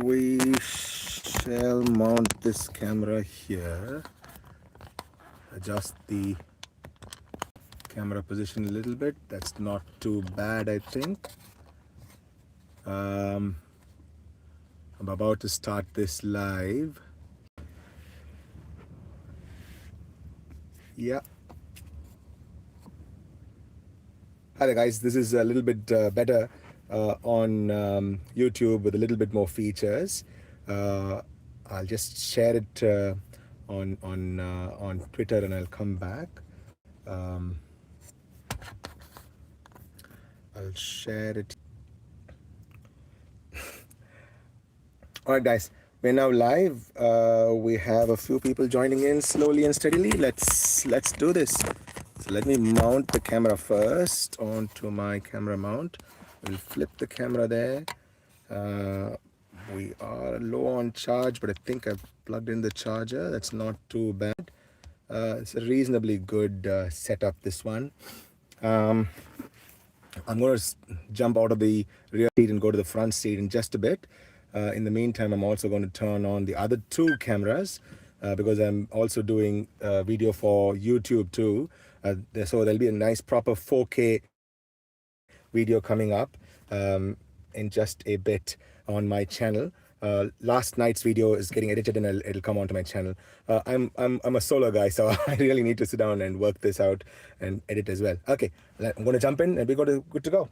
we shall mount this camera here, adjust the camera position a little bit. That's not too bad, I think. I'm about to start this live. Yeah. Hi there, guys. This is a little bit better on YouTube with a little bit more features. I'll just share it on Twitter, and I'll come back. I'll share it. All right, guys. We're now live. We have a few people joining in slowly and steadily. Let's do this. So let me mount the camera first onto my camera mount. We'll flip the camera there. We are low on charge, but I think I've plugged in the charger. That's not too bad. It's a reasonably good setup, this one. I'm going to jump out of the rear seat and go to the front seat in just a bit. In the meantime, I'm also going to turn on the other two cameras because I'm also doing video for YouTube too. So there'll be a nice proper 4K video coming up in just a bit on my channel. Last night's video is getting edited and it'll come onto my channel. I'm a solo guy, so I really need to sit down and work this out and edit as well. Okay, I'm going to jump in and we're good to go.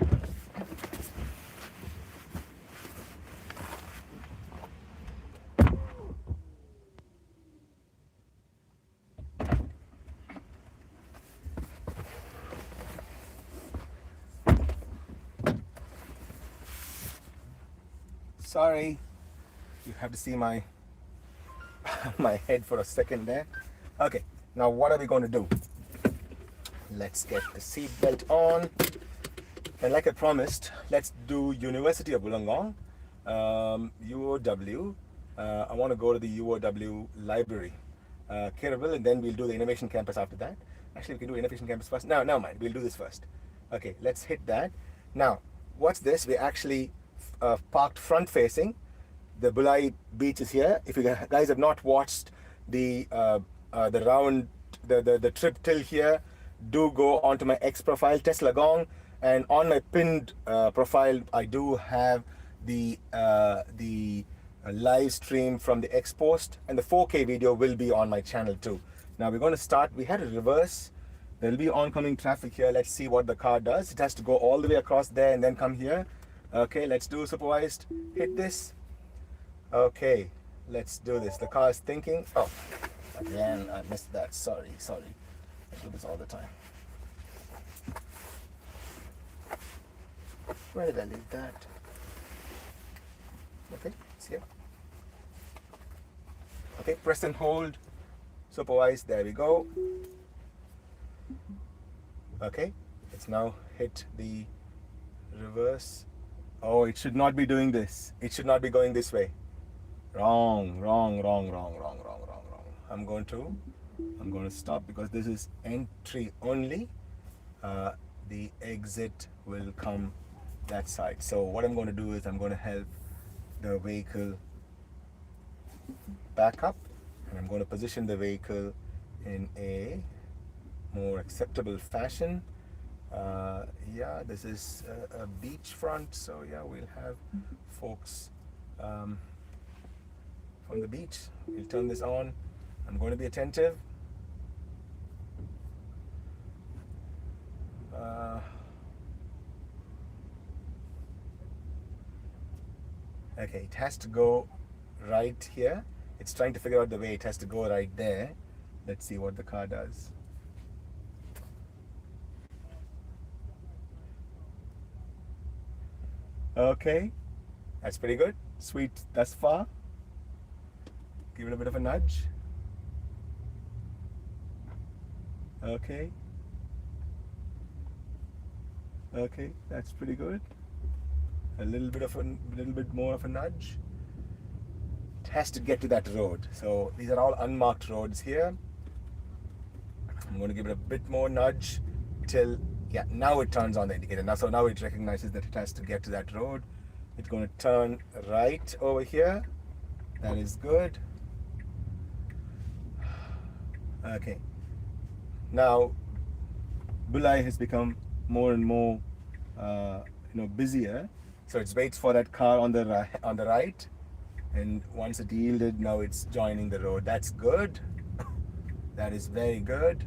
Sorry, you have to see my my head for a second there. Okay, now what are we going to do? Let's get the seat belt on, and like I promised, let's do University of Wollongong, UOW. I want to go to the UOW library, Kirraville, and then we'll do the Innovation Campus after that. Actually, we can do Innovation Campus first. No, never mind. We'll do this first. Okay, let's hit that. Now, what's this? We actually parked front facing. The Bulai beach is here. If you guys have not watched the trip till here, do go onto my X profile, Tesla Gong, and on my pinned profile, I do have the live stream from the X post, and the 4K video will be on my channel too. Now we're going to start. We had a reverse. There'll be oncoming traffic here. Let's see what the car does. It has to go all the way across there and then come here. Okay, let's do supervised. Hit this. Okay, let's do this. The car is thinking. Oh, again, I missed that. Sorry. I do this all the time. Where did I leave that? Okay, it's here. Okay, press and hold. Supervised. There we go. Okay, it's now hit the reverse. Oh, it should not be doing this. It should not be going this way. Wrong. I'm going to stop because this is entry only. The exit will come that side. So what I'm going to do is I'm going to help the vehicle back up, and I'm going to position the vehicle in a more acceptable fashion. Yeah, this is a beachfront, so yeah, we'll have folks from the beach. We'll turn this on. I'm going to be attentive. Okay, it has to go right here. It's trying to figure out the way. It has to go right there. Let's see what the car does. Okay, that's pretty good. Sweet thus far. Give it a bit of a nudge. Okay, that's pretty good. A little bit more of a nudge. It has to get to that road. So these are all unmarked roads here. I'm going to give it a bit more nudge till, yeah, now it turns on the indicator. Now it recognizes that it has to get to that road. It's going to turn right over here. That is good. Okay. Now, Bulai has become more and more, busier. So it waits for that car on the right, and once it yielded, now it's joining the road. That's good. That is very good.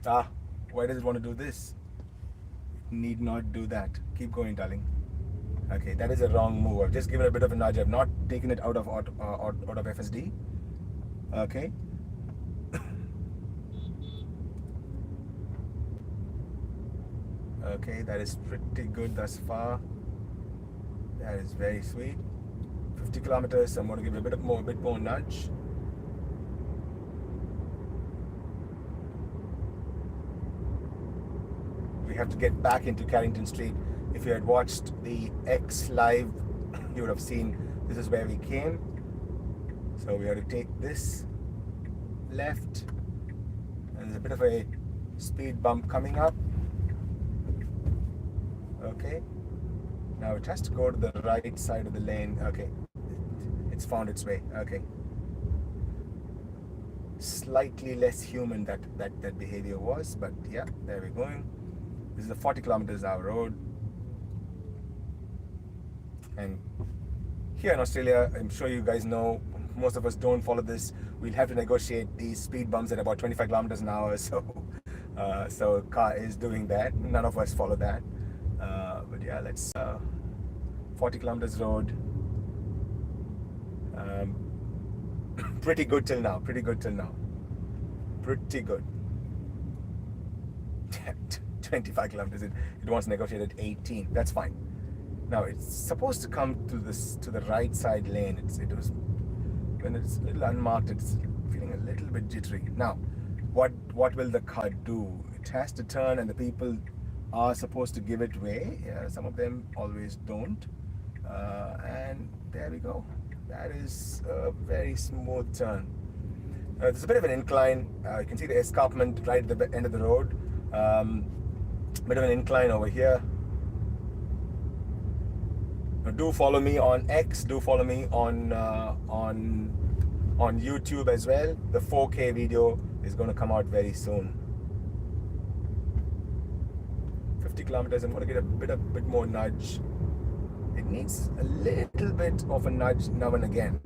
Why does it want to do this? It need not do that. Keep going, darling. Okay, that is a wrong move. I've just given it a bit of a nudge. I've not taken it out of FSD. Okay. Okay, that is pretty good thus far. That is very sweet. 50 kilometers. I'm going to give it a bit more nudge. We have to get back into Carrington Street. If you had watched the X live, you would have seen this is where we came. So we have to take this left, and there's a bit of a speed bump coming up. Okay, now it has to go to the right side of the lane. Okay, it's found its way. Okay, slightly less human that behavior was, but yeah, there we're going. This is a 40 kilometers an hour road, and here in Australia, I'm sure you guys know, most of us don't follow this. We'll have to negotiate these speed bumps at about 25 kilometers an hour. So car is doing that. None of us follow that. But yeah, let's 40 kilometers road. Pretty good till now. Pretty good. 25 kilometers. It wants to negotiate at 18. That's fine. Now it's supposed to come to the right side lane. It was, when it's a little unmarked, it's feeling a little bit jittery. Now, what will the car do? It has to turn, and the people are supposed to give it way. Some of them always don't. And there we go. That is a very smooth turn. There's a bit of an incline. You can see the escarpment right at the end of the road. Bit of an incline over here. Do follow me on X. Do follow me on YouTube as well. The 4K video is going to come out very soon. 50 kilometers. I'm going to get a bit more nudge. It needs a little bit of a nudge now and again,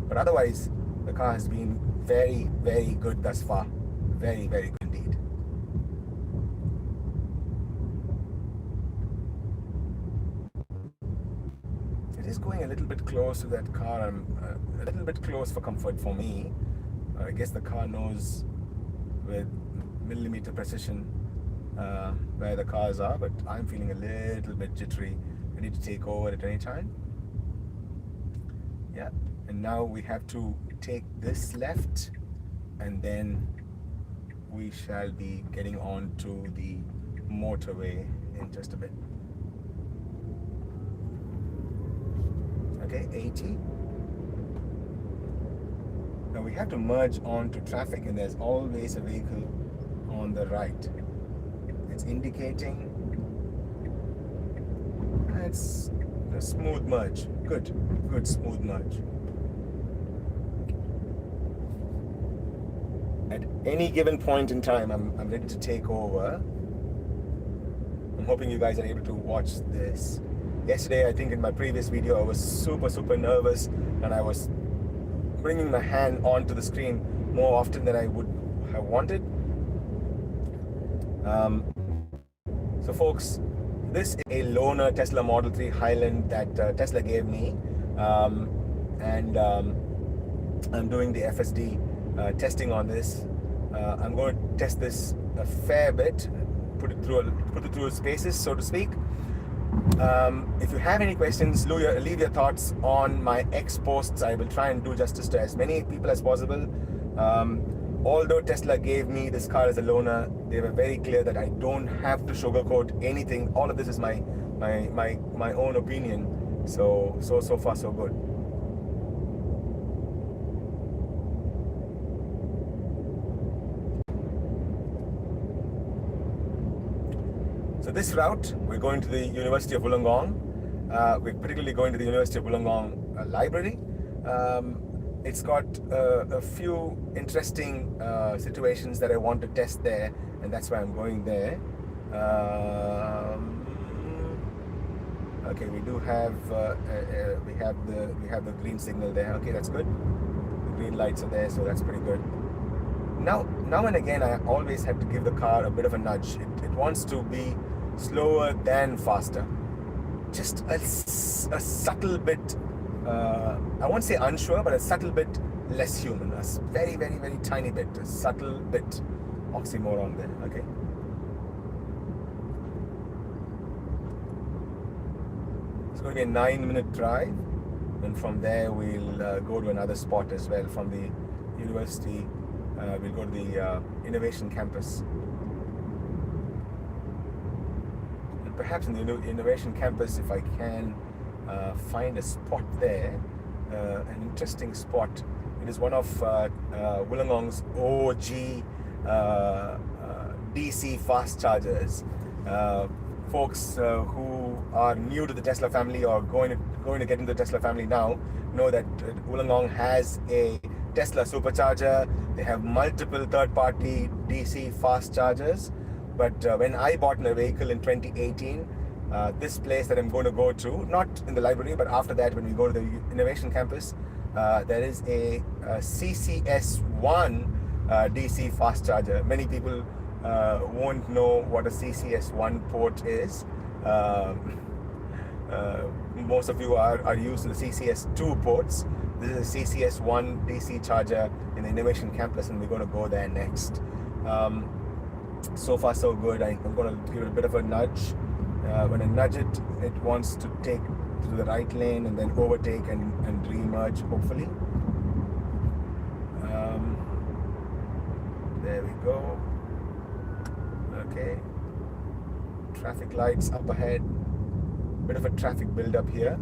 but otherwise the car has been very, very good thus far. Very, very good indeed. It is going a little bit close to that car. I'm a little bit close for comfort for me. I guess the car knows with millimeter precision where the cars are, but I'm feeling a little bit jittery. I need to take over at any time. Yeah, and now we have to take this left, and then we shall be getting on to the motorway in just a bit. Okay, 80. Now we have to merge onto traffic, and there's always a vehicle on the right. It's indicating. It's a smooth merge. Good smooth merge. At any given point in time, I'm ready to take over. I'm hoping you guys are able to watch this. Yesterday, I think in my previous video, I was super nervous, and I was bringing my hand onto the screen more often than I would have wanted. So folks, this is a loaner Tesla Model 3 Highland that Tesla gave me, and I'm doing the FSD testing on this. I'm going to test this a fair bit, put it through its paces, so to speak. If you have any questions, leave your thoughts on my X posts. I will try and do justice to as many people as possible. Although Tesla gave me this car as a loaner, they were very clear that I don't have to sugarcoat anything. All of this is my own opinion. So far so good. this route, we're going to the University of Wollongong. We're particularly going to the University of Wollongong library. It's got a few interesting situations that I want to test there, and that's why I'm going there. Okay, we do have we have the green signal there. Okay, that's good. The green lights are there, so that's pretty good. Now and again, I always have to give the car a bit of a nudge. It wants to be slower than faster. Just a subtle bit, I won't say unsure, but a subtle bit less human. A very, very, very tiny bit, a subtle bit oxymoron there, okay? It's going to be a 9-minute drive, and from there we'll go to another spot as well. From the university, we'll go to the innovation campus. And perhaps in the innovation campus, if I can find a spot there, an interesting spot. It is one of Wollongong's OG DC fast chargers. Folks who are new to the Tesla family or going to get into the Tesla family now know that Wollongong has a Tesla supercharger. They have multiple third-party DC fast chargers. But when I bought my vehicle in 2018, this place that I'm going to go to, not in the library, but after that when we go to the innovation campus, there is a CCS1 DC fast charger. Many people won't know what a CCS1 port is. Most of you are used to the CCS2 ports. This is a CCS1 DC charger in the innovation campus, and we're going to go there next. So far so good. I'm going to give it a bit of a nudge. When I nudge it, it wants to take to the right lane and then overtake and re-merge, hopefully. There we go. Okay. Traffic lights up ahead. Bit of a traffic build-up here.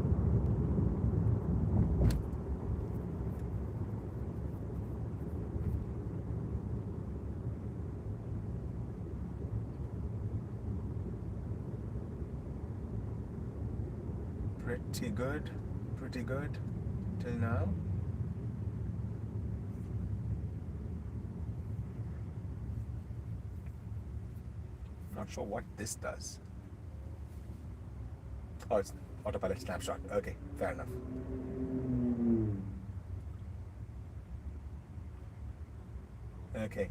Pretty good till now. Not sure what this does. Oh, it's autopilot snapshot. Okay, fair enough. Okay.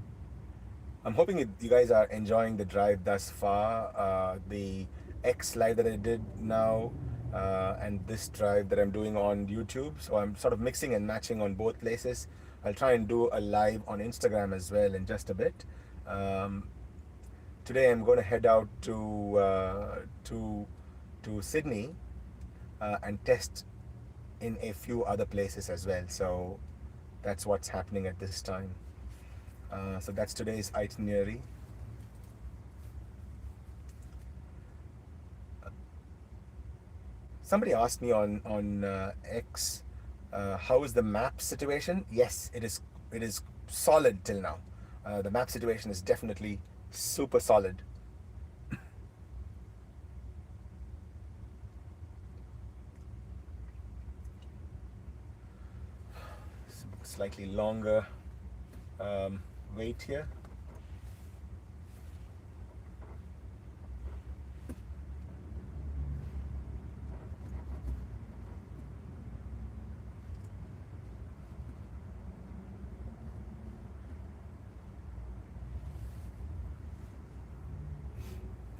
I'm hoping you guys are enjoying the drive thus far. The X live that I did now, and this drive that I'm doing on YouTube. So I'm sort of mixing and matching on both places. I'll try and do a live on Instagram as well in just a bit. Today I'm going to head out to Sydney and test in a few other places as well. So that's what's happening at this time. So that's today's itinerary. Somebody asked me on X, how is the map situation? Yes, it is solid till now. The map situation is definitely super solid. Slightly longer wait here.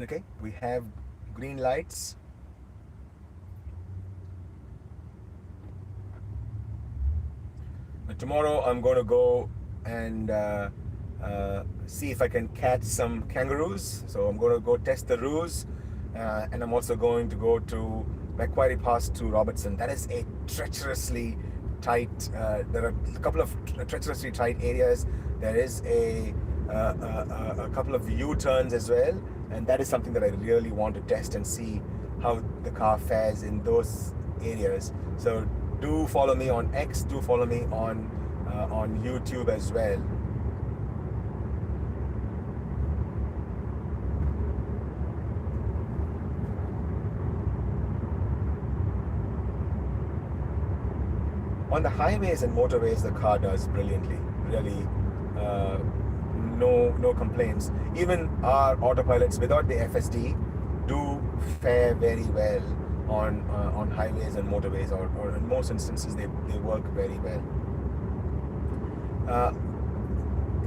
Okay, we have green lights. But tomorrow I'm going to go and see if I can catch some kangaroos. So I'm going to go test the roos, and I'm also going to go to Macquarie Pass to Robertson. That is a treacherously tight, there are a couple of treacherously tight areas. There is a couple of U-turns as well, and that is something that I really want to test and see how the car fares in those areas. So do follow me on X, do follow me on YouTube as well. On the highways and motorways, the car does brilliantly. Really, uh, no complaints. Even our autopilots without the FSD do fare very well on highways and motorways, or in most instances they work very well. Uh,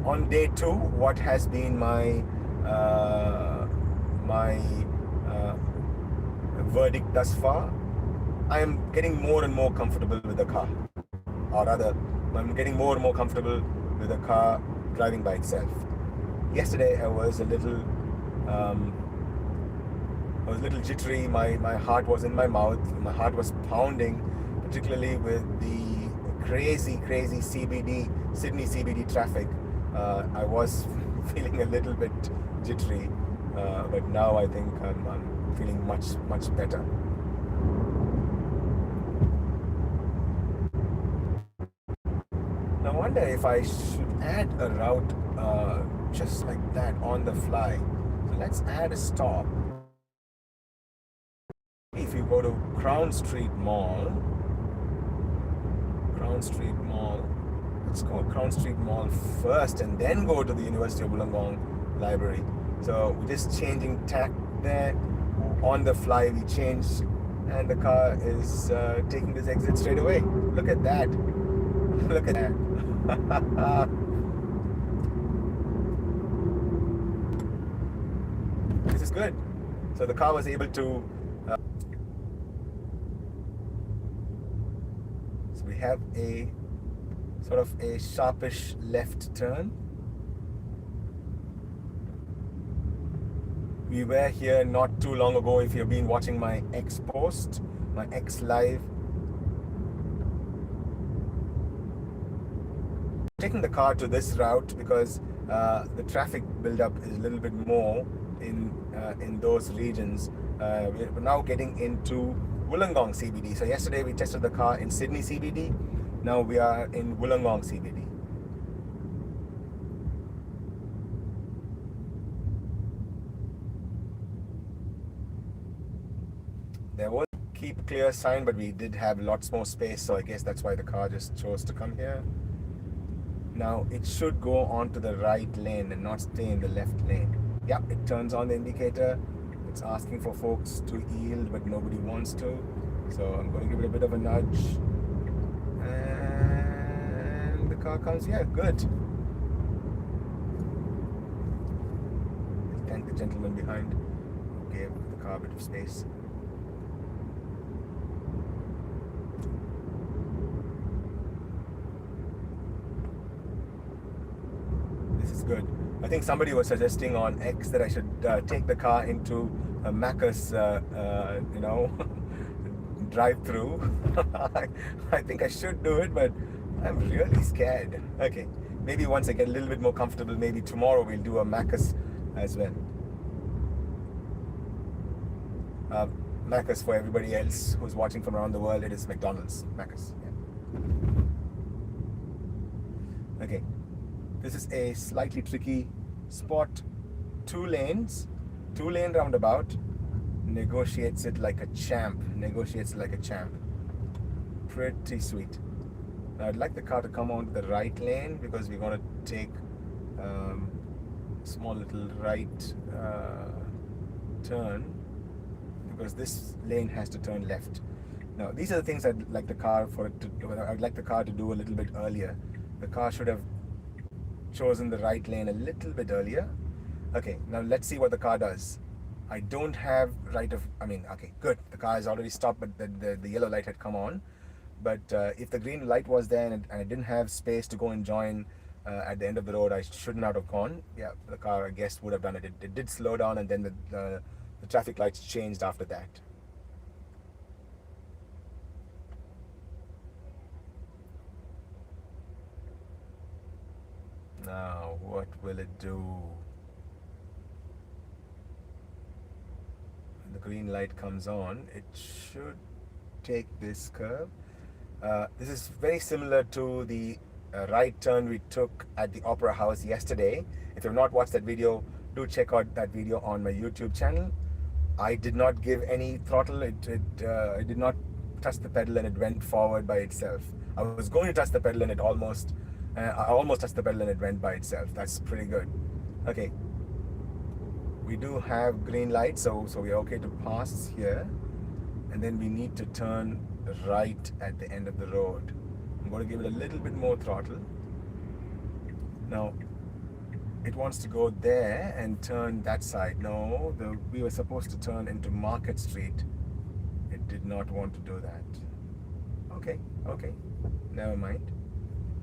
on day two, what has been my verdict thus far? I am getting more and more comfortable with the car, or rather, I'm getting more and more comfortable with the car driving by itself. Yesterday, I was a little jittery. My heart was in my mouth. My heart was pounding, particularly with the crazy Sydney CBD traffic. I was feeling a little bit jittery, but now I think I'm feeling much better. Now I wonder if I should add a route just like that on the fly. So let's add a stop. If you go to Crown Street Mall, let's go Crown Street Mall first and then go to the University of Wollongong Library. So we're just changing tack there. On the fly we change, and the car is taking this exit straight away. Look at that. Look at that. This is good. So the car was able to so we have a sort of a sharpish left turn. We were here not too long ago. If you've been watching my X post, my X live, taking the car to this route because the traffic buildup is a little bit more in those regions. We're now getting into Wollongong CBD. So yesterday we tested the car in Sydney CBD. Now we are in Wollongong CBD. There was a keep clear sign, but we did have lots more space, so I guess that's why the car just chose to come here. Now it should go on to the right lane and not stay in the left lane. Yeah, it turns on the indicator. It's asking for folks to yield, but nobody wants to. So I'm going to give it a bit of a nudge. And the car comes here. Good. Thank the gentleman behind who gave the car a bit of space. This is good. I think somebody was suggesting on X that I should take the car into a Macca's, drive-through. I think I should do it, but I'm really scared. Okay, maybe once I get a little bit more comfortable, maybe tomorrow we'll do a Macca's as well. Macca's, for everybody else who's watching from around the world, it is McDonald's. Macca's. Yeah. Okay. This is a slightly tricky spot. 2 lanes, 2-lane roundabout. Negotiates it like a champ. Pretty sweet. Now I'd like the car to come on the right lane because we're going to take a small little right turn, because this lane has to turn left. Now these are the things I'd like the car to do a little bit earlier. The car should have chosen the right lane a little bit earlier. Okay, now let's see what the car does. I don't have okay, good. The car has already stopped, but the yellow light had come on. But if the green light was there and I didn't have space to go and join at the end of the road, I shouldn't have gone. Yeah, the car, I guess, would have done it. It did slow down, and then the traffic lights changed after that. Now, what will it do? When the green light comes on, it should take this curve. This is very similar to the right turn we took at the Opera House yesterday. If you have not watched that video, do check out that video on my YouTube channel. I did not give any throttle. It did not touch the pedal, and it went forward by itself. I was going to touch the pedal and I almost touched the pedal and it went by itself. That's pretty good. Okay, we do have green light, so we're okay to pass here. And then we need to turn right at the end of the road. I'm going to give it a little bit more throttle. Now, it wants to go there and turn that side. No, we were supposed to turn into Market Street. It did not want to do that. Okay, never mind.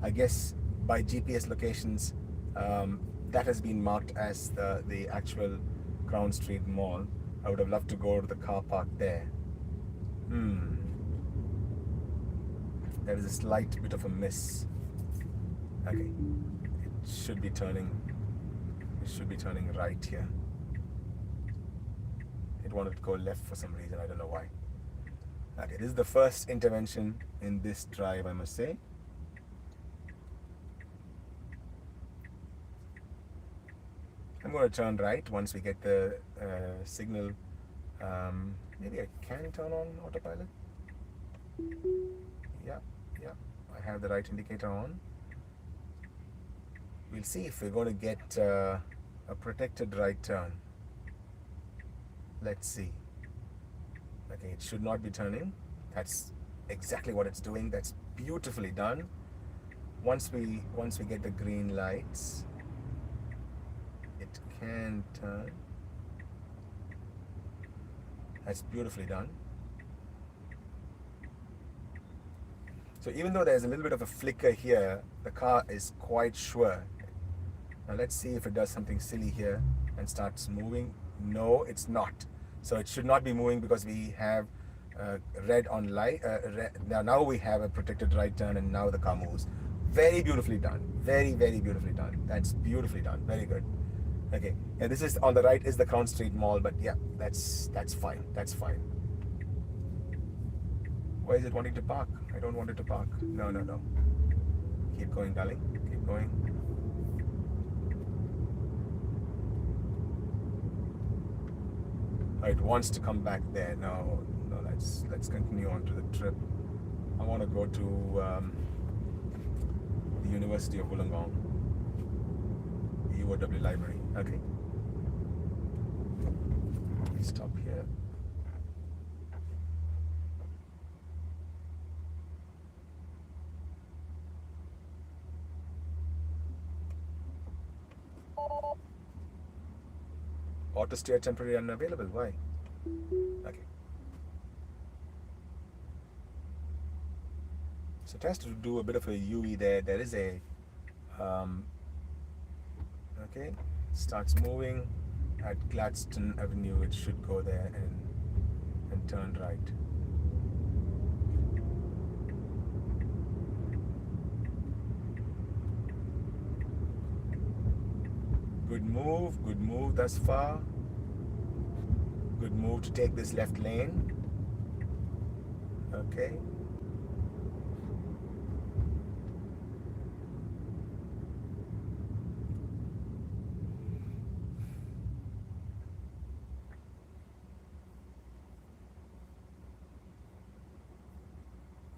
I guess by GPS locations, that has been marked as the actual Crown Street Mall. I would have loved to go to the car park there. There is a slight bit of a miss. Okay, it should be turning right here. It wanted to go left for some reason, I don't know why. Okay, this is the first intervention in this drive, I must say. I'm going to turn right once we get the signal. Maybe I can turn on autopilot. Yeah, I have the right indicator on. We'll see if we're going to get a protected right turn. Let's see. Okay, it should not be turning. That's exactly what it's doing. That's beautifully done. Once we get the green lights, it can turn. That's beautifully done. So even though there's a little bit of a flicker here, the car is quite sure. Now let's see if it does something silly here and starts moving. No, it's not. So it should not be moving because we have red on light. Now we have a protected right turn, and now the car moves. Very beautifully done. Very, very beautifully done. That's beautifully done. Very good. Okay, and this is on the right is the Crown Street Mall, but yeah, that's fine. That's fine. Why is it wanting to park? I don't want it to park. No. Keep going, darling. Keep going. It wants to come back there. No. Let's continue on to the trip. I want to go to the University of Wollongong, UOW Library. Okay. Stop here. Auto steer temporarily unavailable. Why? Okay. So it has to do a bit of a UE there. There is a okay. Starts moving at Gladstone Avenue. It should go there and turn right. Good move thus far. Good move to take this left lane. Okay.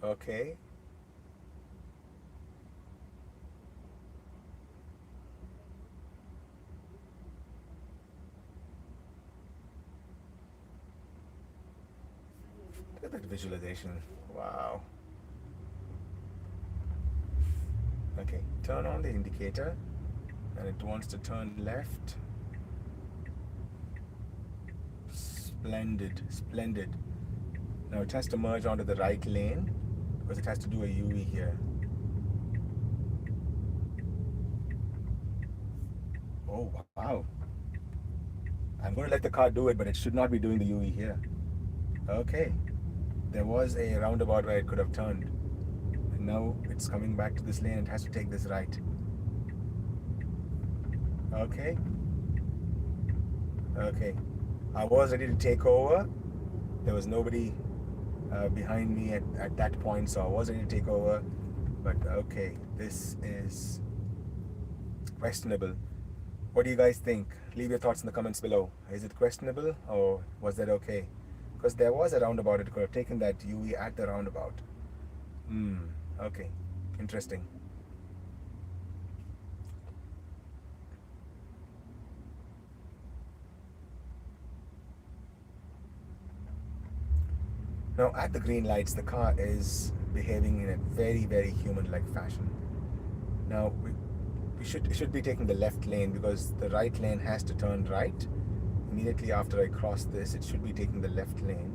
Okay. Look at that visualization. Wow. Okay, turn on the indicator and it wants to turn left. Splendid. Now it has to merge onto the right lane because it has to do a UE here. Oh, wow. I'm going to let the car do it, but it should not be doing the UE here. Okay. There was a roundabout where it could have turned. And now it's coming back to this lane. It has to take this right. Okay. I was ready to take over. There was nobody behind me at that point, so I was ready to take over. But okay, this is questionable. What do you guys think? Leave your thoughts in the comments below. Is it questionable or was that okay? Because there was a roundabout. It could have taken that UE at the roundabout. Okay, interesting. Now, at the green lights, the car is behaving in a very, very human-like fashion. Now, we should be taking the left lane because the right lane has to turn right. Immediately after I cross this, it should be taking the left lane.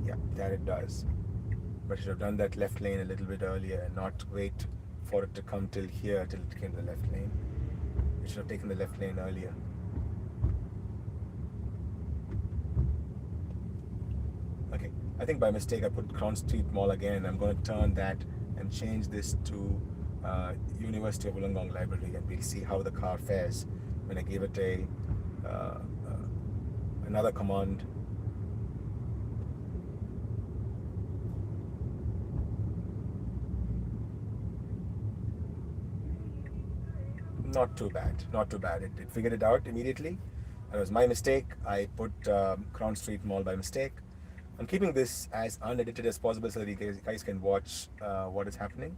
Yeah, that it does. But I should have done that left lane a little bit earlier and not wait for it to come till here, till it came to the left lane. It should have taken the left lane earlier. Okay, I think by mistake I put Crown Street Mall again. I'm going to turn that and change this to University of Wollongong Library, and we'll see how the car fares when I give it a uh, another command. Not too bad, not too bad. It figured it out immediately. That was my mistake. I put Crown Street Mall by mistake. I'm keeping this as unedited as possible so that you guys can watch what is happening.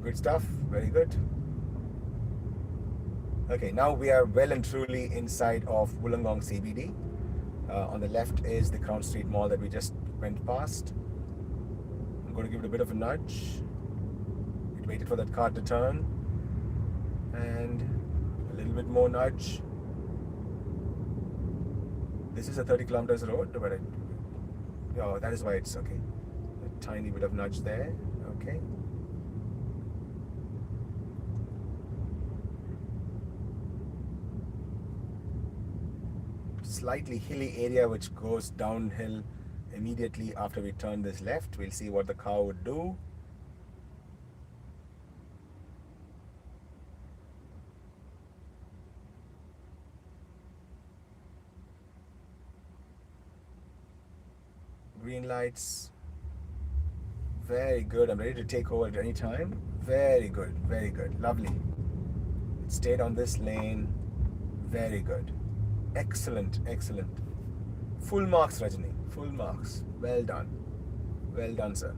Good stuff, very good. Okay, now we are well and truly inside of Wollongong CBD. On the left is the Crown Street Mall that we just went past. I'm going to give it a bit of a nudge. It waited for that car to turn. And a little bit more nudge. This is a 30 kilometers road, but oh, that is why it's okay. A tiny bit of nudge there. Okay. Slightly hilly area which goes downhill immediately after we turn this left. We'll see what the car would do. Green lights. Very good. I'm ready to take over at any time. Very good. Very good. Lovely. It stayed on this lane. Very good. Excellent. Excellent. Full marks, Rajani. Full marks. Well done. Well done, sir.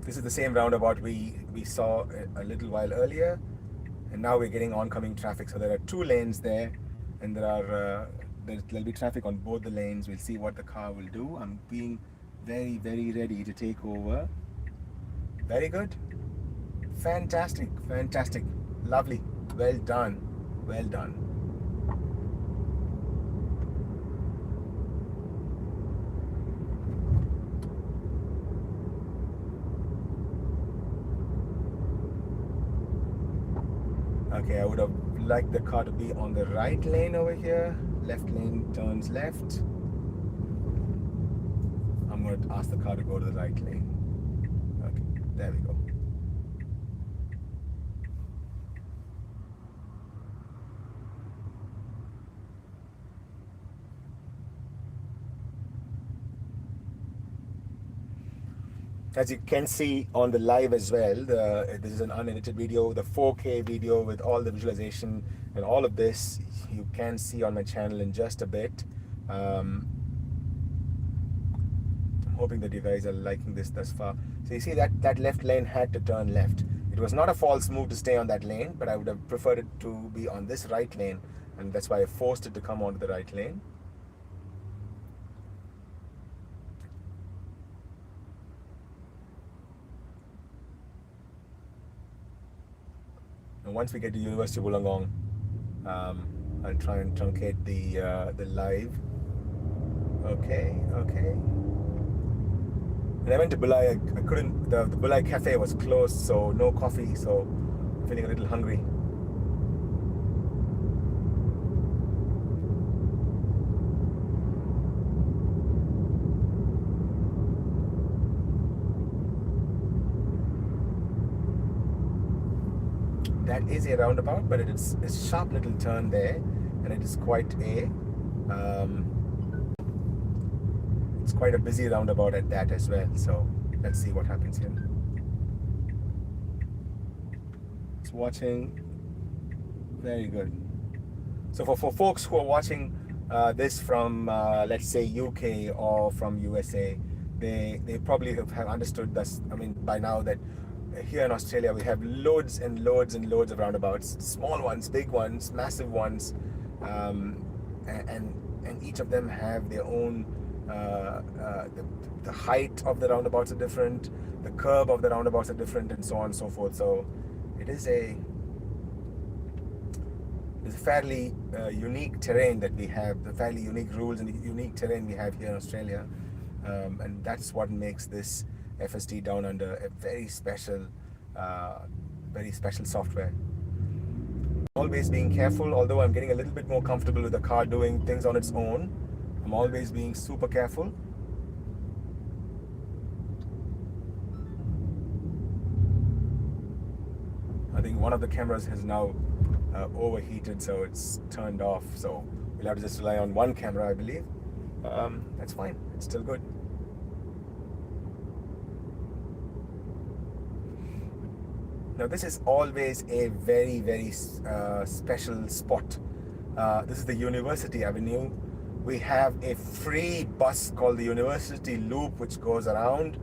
This is the same roundabout we saw a little while earlier, and now we're getting oncoming traffic. So there are two lanes there, and there'll be traffic on both the lanes. We'll see what the car will do. I'm being very, very ready to take over. Very good. Fantastic. Fantastic. Lovely. Well done. Well done. Okay, I would have liked the car to be on the right lane over here. Left lane turns left. I'm going to ask the car to go to the right lane. Okay, there we go. As you can see on the live as well, this is an unedited video, the 4K video with all the visualization and all of this you can see on my channel in just a bit. I'm hoping that you guys are liking this thus far. So you see that left lane had to turn left. It was not a false move to stay on that lane, but I would have preferred it to be on this right lane, and that's why I forced it to come onto the right lane. And once we get to University of Wollongong, I'll try and truncate the live. Okay. When I went to Bulai, I couldn't. The Bulai cafe was closed, so no coffee. So I'm feeling a little hungry. That is a roundabout, but it is a sharp little turn there, and it is quite it's quite a busy roundabout at that as well. So let's see what happens here. It's watching. Very good. So for folks who are watching this from let's say UK or from USA, they probably have understood this. I mean, by now that here in Australia we have loads and loads and loads of roundabouts, small ones, big ones, massive ones, and each of them have their own. The height of the roundabouts are different, the curve of the roundabouts are different, and so on and so forth. So it is a fairly unique terrain that we have, the fairly unique rules and unique terrain we have here in Australia, and that's what makes this FSD Down Under a very special software. Always being careful, although I'm getting a little bit more comfortable with the car doing things on its own. I'm always being super careful. I think one of the cameras has now overheated, so it's turned off. So we'll have to just rely on one camera, I believe. That's fine. It's still good. Now this is always a very, very special spot. This is the University Avenue. We have a free bus called the University Loop, which goes around.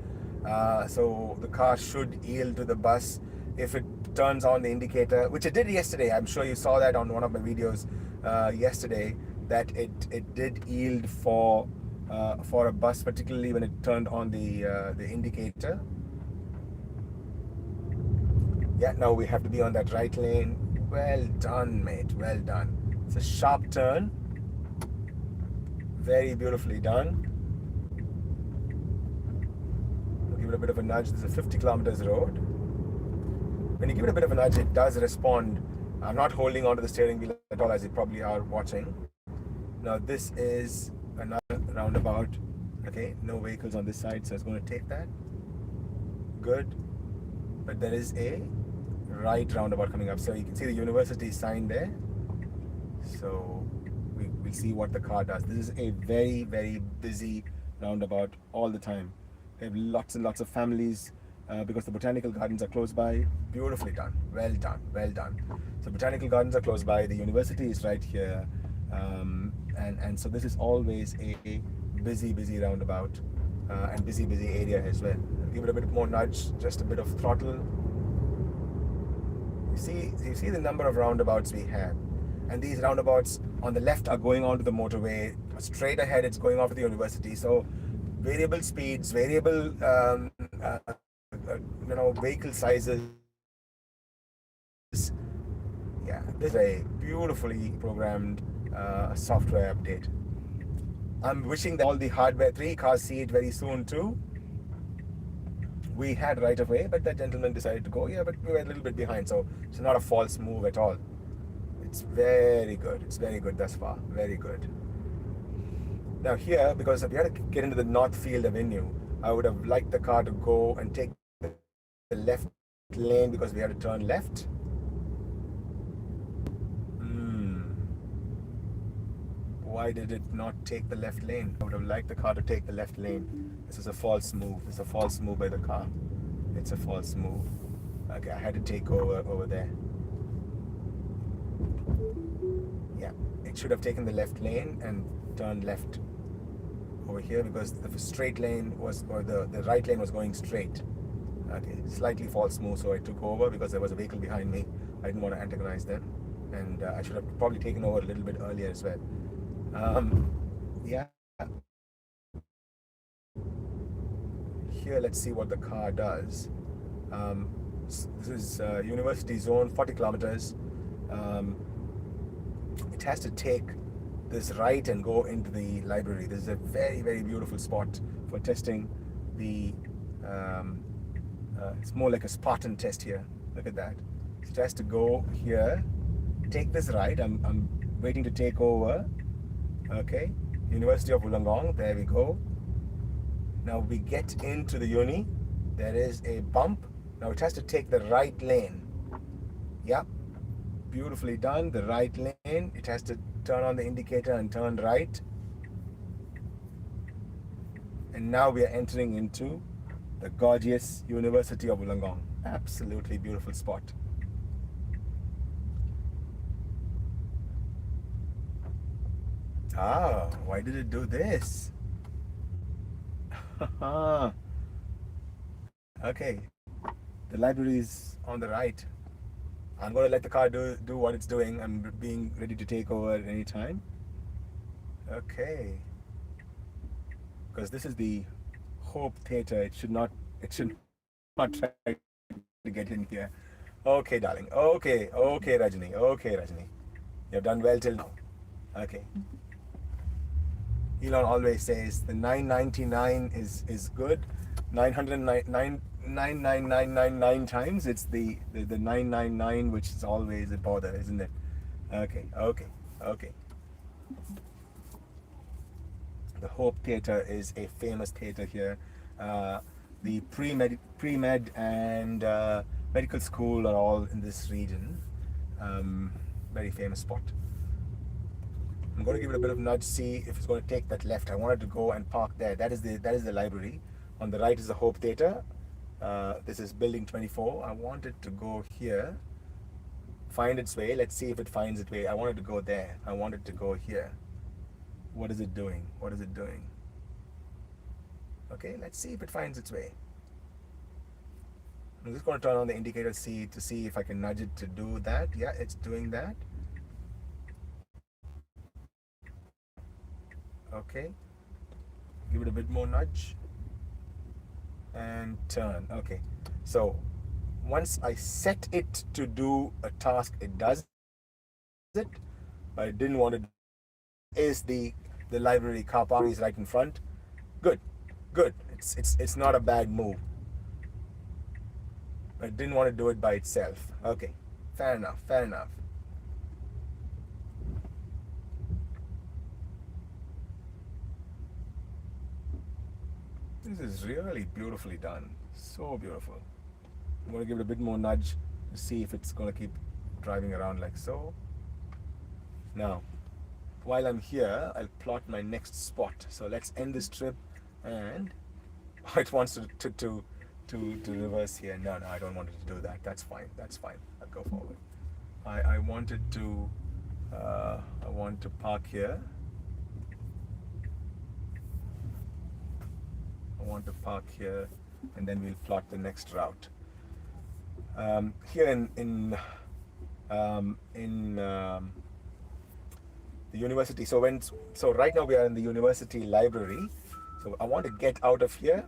So the car should yield to the bus if it turns on the indicator, which it did yesterday. I'm sure you saw that on one of my videos yesterday, that it did yield for a bus, particularly when it turned on the indicator. Yeah, now we have to be on that right lane. Well done, mate. Well done. It's a sharp turn. Very beautifully done. I'll give it a bit of a nudge. This is a 50 kilometers road. When you give it a bit of a nudge, it does respond. I'm not holding onto the steering wheel at all, as you probably are watching. Now this is another roundabout. Okay, no vehicles on this side, so it's going to take that. Good. But there is a right roundabout coming up. So you can see the university sign there. So we'll see what the car does. This is a very, very busy roundabout all the time. They have lots and lots of families because the botanical gardens are close by. Beautifully done. Well done. Well done. So botanical gardens are close by. The university is right here. And so this is always a busy, busy roundabout and busy, busy area as well. Give it a bit more nudge, just a bit of throttle. You see the number of roundabouts we have. And these roundabouts on the left are going onto the motorway. Straight ahead, it's going off to the university. So variable speeds, variable vehicle sizes. Yeah, this is a beautifully programmed software update. I'm wishing that all the hardware, 3 cars see it very soon too. We had right of way, but that gentleman decided to go. Yeah, but we were a little bit behind, so it's not a false move at all. It's very good. It's very good thus far. Very good. Now here, because if we had to get into the Northfield Avenue, I would have liked the car to go and take the left lane because we had to turn left. Why did it not take the left lane? I would have liked the car to take the left lane. This is a false move. It's a false move by the car. It's a false move. Okay, I had to take over there. Yeah, it should have taken the left lane and turned left over here because the straight lane was, or the right lane was going straight. Okay, slightly false move, so I took over because there was a vehicle behind me. I didn't want to antagonize them, and I should have probably taken over a little bit earlier as well. Yeah, here let's see what the car does. Um, this is University Zone, 40 kilometers. Um, it has to take this right and go into the library. This is a very, very beautiful spot for testing the. It's more like a Spartan test here. Look at that. It has to go here, take this right. I'm waiting to take over. Okay, University of Wollongong. There we go. Now we get into the uni. There is a bump. Now it has to take the right lane. Yep, beautifully done. The right lane. It has to turn on the indicator and turn right. And now we are entering into the gorgeous University of Wollongong. Absolutely beautiful spot. Ah, why did it do this? Okay, the library is on the right. I'm going to let the car do what it's doing. I'm being ready to take over at any time. Okay. Because this is the Hope Theatre. It should not try to get in here. Okay, darling. Okay, Rajani. Okay, Rajani. You've done well till now. Okay. Elon always says the 999 is good. 999 times. It's the 999 which is always a bother, isn't it? Okay. The Hope Theatre is a famous theatre here. The pre-med and medical school are all in this region. Very famous spot. I'm going to give it a bit of nudge, see if it's going to take that left. I wanted to go and park there. That is the library. On the right is the Hope Theatre. This is building 24. I wanted to go here, find its way. Let's see if it finds its way. I wanted to go there. I wanted to go here. What is it doing? What is it doing? Okay, let's see if it finds its way. I'm just going to turn on the indicator to see if I can nudge it to do that. Yeah, it's doing that. Okay, give it a bit more nudge and turn. Okay, so once I set it to do a task, it does it. I didn't want to. Is the library car park is right in front. Good. It's not a bad move. I didn't want to do it by itself. Okay, fair enough. This is really beautifully done. So beautiful. I'm going to give it a bit more nudge to see if it's going to keep driving around like so. Now, while I'm here, I'll plot my next spot. So let's end this trip, and it wants to reverse here. No, I don't want it to do that. That's fine. I'll go forward. I wanted to I want to park here. And then we'll plot the next route. Here in the university. So right now we are in the university library. So I want to get out of here.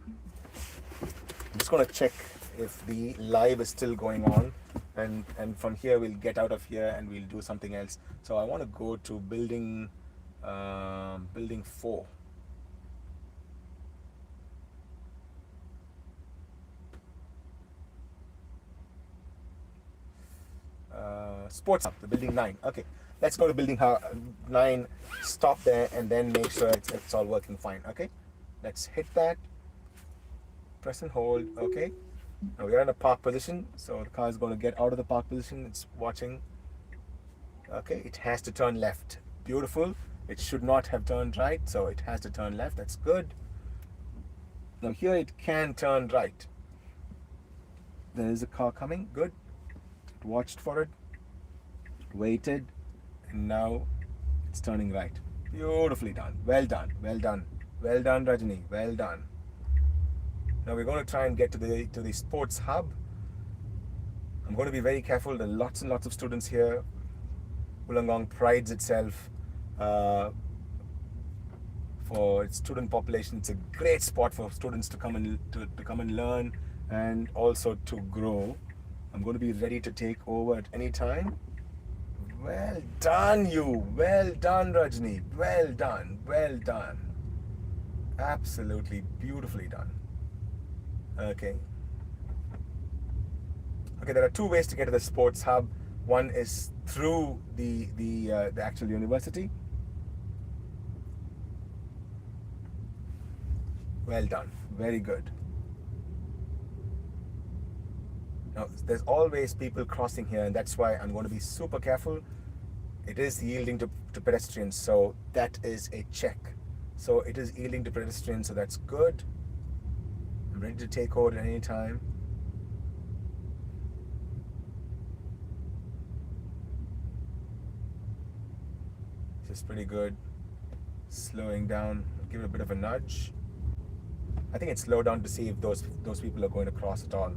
I'm just going to check if the live is still going on, and from here we'll get out of here and we'll do something else. So I want to go to building 4. Sports Hub, the building 9. Okay, let's go to building 9, stop there, and then make sure it's all working fine. Okay, let's hit that, press and hold. Okay, now we are in a park position, so the car is going to get out of the park position. It's watching. Okay, it has to turn left. Beautiful. It should not have turned right, so it has to turn left. That's good. Now here it can turn right. There is a car coming. Good. Watched for it, waited, and now it's turning right. Beautifully done. Well done, Rajani. Well done. Now we're going to try and get to the sports hub. I'm going to be very careful. There are lots and lots of students here. Wollongong prides itself for its student population. It's a great spot for students to come and come and learn and also to grow. I'm going to be ready to take over at any time. Well done, you. Well done, Rajni. Well done. Well done. Absolutely beautifully done. Okay. Okay, there are two ways to get to the sports hub. One is through the actual university. Well done. Very good. Now, there's always people crossing here, and that's why I'm going to be super careful. It is yielding to pedestrians, so that is a check. So it is yielding to pedestrians, so that's good. I'm ready to take over at any time. This is pretty good. Slowing down, give it a bit of a nudge. I think it's slowed down to see if those people are going to cross at all.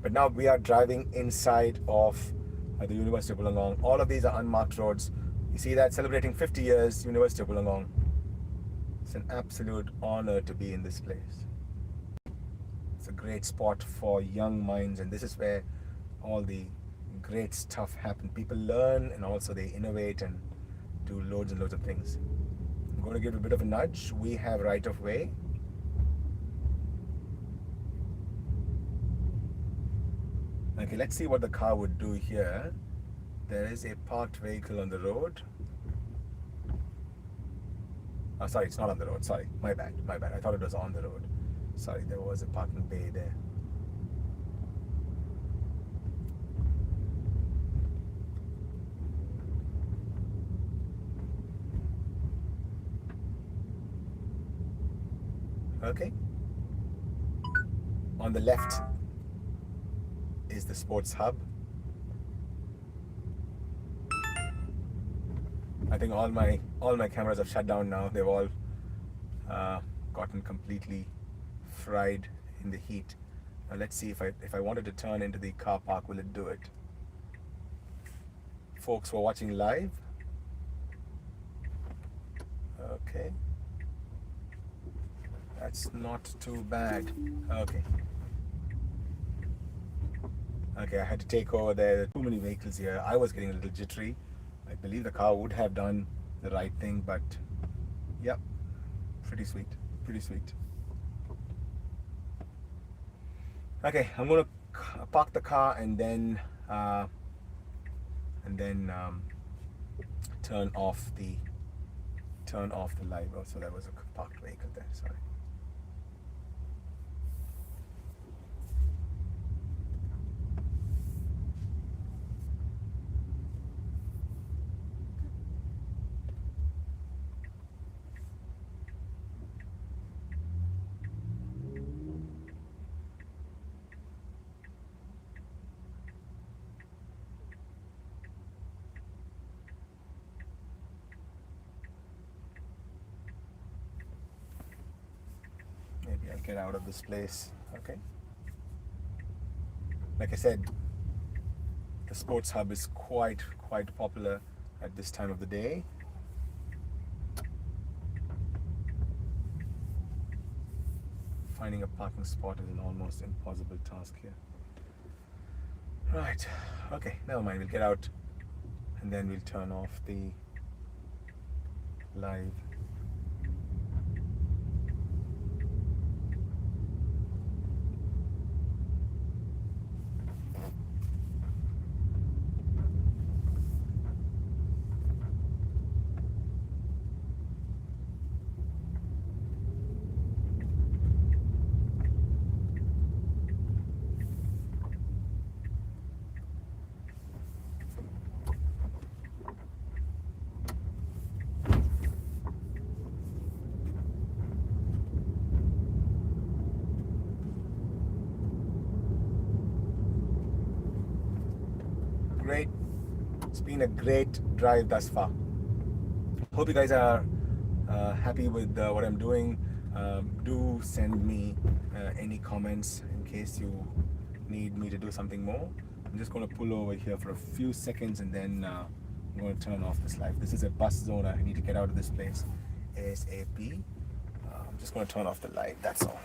But now we are driving inside of the University of Wollongong. All of these are unmarked roads. You see that? Celebrating 50 years, University of Wollongong. It's an absolute honor to be in this place. It's a great spot for young minds, and this is where all the great stuff happens. People learn, and also they innovate and do loads and loads of things. I'm going to give it a bit of a nudge. We have right of way. Okay, let's see what the car would do here. There is a parked vehicle on the road. Oh, sorry, it's not on the road. Sorry, my bad. I thought it was on the road. Sorry, there was a parking bay there. Okay. On the left is the sports hub. I think all my cameras have shut down now. They've all gotten completely fried in the heat. Now let's see if I wanted to turn into the car park, will it do it? Folks who are watching live. Okay. That's not too bad. Okay. Okay, I had to take over there. There are too many vehicles here. I was getting a little jittery. I believe the car would have done the right thing, but yep, pretty sweet. Okay, I'm gonna park the car and then turn off the live. Oh, so there was a parked vehicle there. Sorry. Maybe I'll get out of this place. Okay. Like I said, the sports hub is quite popular at this time of the day. Finding a parking spot is an almost impossible task here. Right. Okay, never mind. We'll get out and then we'll turn off the live. Great. It's been a great drive thus far. Hope you guys are happy with what I'm doing. Do send me any comments in case you need me to do something more. I'm just going to pull over here for a few seconds and then I'm going to turn off this live. This is a bus zone. I need to get out of this place ASAP. I'm just going to turn off the light, that's all.